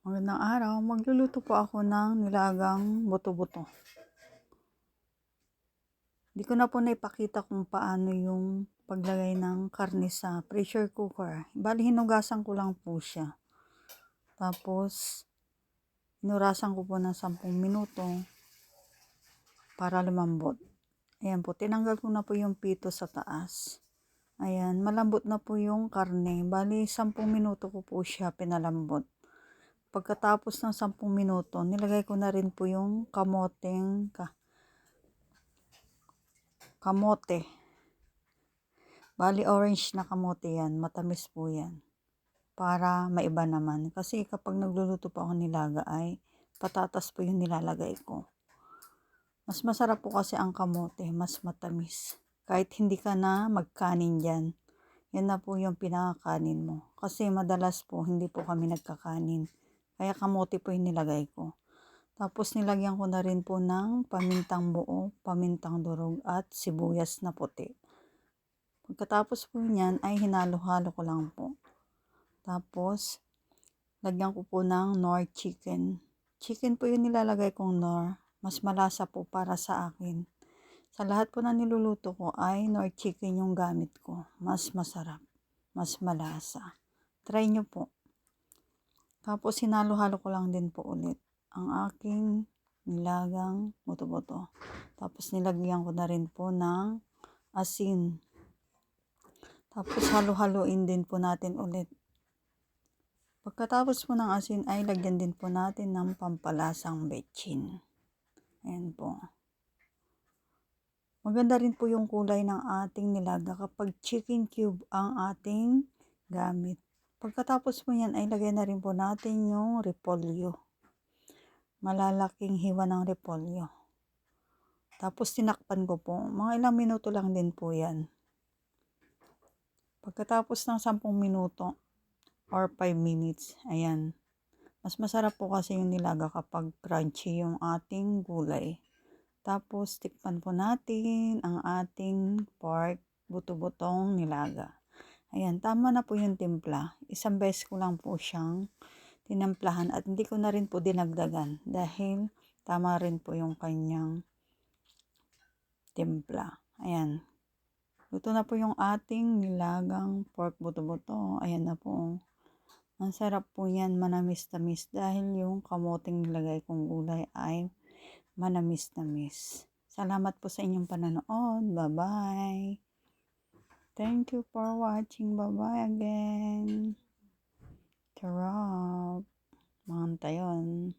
Magandang araw. Magluluto po ako ng nilagang buto-buto. Di ko na po naipakita kung paano yung paglagay ng karne sa pressure cooker. Bali, hinugasan ko lang po siya. Tapos, inurasan ko po ng 10 minuto para lumambot. Ayan po, tinanggal ko na po yung pito sa taas. Ayan, malambot na po yung karne. Bali, 10 minuto ko po siya pinalambot. Pagkatapos ng 10 minuto, nilagay ko na rin po yung kamote. Bali, orange na kamote yan. Matamis po yan. Para maiba naman. Kasi kapag nagluluto pa ako nilaga ay patatas po yung nilalagay ko. Mas masarap po kasi ang kamote. Mas matamis. Kahit hindi ka na magkanin dyan. Yan na po yung pinakakanin mo. Kasi madalas po hindi po kami nagkakanin. Kaya kamote po yung nilagay ko. Tapos nilagyan ko na rin po ng pamintang buo, pamintang durog at sibuyas na puti. Pagkatapos po niyan ay hinalo-halo ko lang po. Tapos lagyan ko po ng Knorr chicken. Chicken po yung nilalagay kong Knorr. Mas malasa po para sa akin. Sa lahat po na niluluto ko ay Knorr chicken yung gamit ko. Mas masarap. Mas malasa. Try nyo po. Tapos hinalo-halo ko lang din po ulit ang aking nilagang buto-buto. Tapos nilagyan ko na rin po ng asin. Tapos halo-haloin din po natin ulit. Pagkatapos po ng asin ay lagyan din po natin ng pampalasang betchin. Ayan po. Maganda rin po yung kulay ng ating nilaga kapag chicken cube ang ating gamit. Pagkatapos po yan ay lagyan na rin po natin yung repolyo. Malalaking hiwa ng repolyo. Tapos tinakpan ko po. Mga ilang minuto lang din po yan. Pagkatapos ng 10 minuto or 5 minutes, ayan. Mas masarap po kasi yung nilaga kapag crunchy yung ating gulay. Tapos tikpan po natin ang ating pork buto-butong nilaga. Ayan, tama na po yung timpla. Isang beses ko lang po siyang tinamplahan at hindi ko na rin po dinagdagan dahil tama rin po yung kanyang timpla. Ayan. Luto na po yung ating nilagang pork buto-buto. Ayan na po. Ang sarap po yan, manamis-tamis dahil yung kamoting nilagay kong gulay ay manamis-tamis. Salamat po sa inyong panonood. Bye-bye. Thank you for watching. Bye-bye again. Charap. Mga tayon.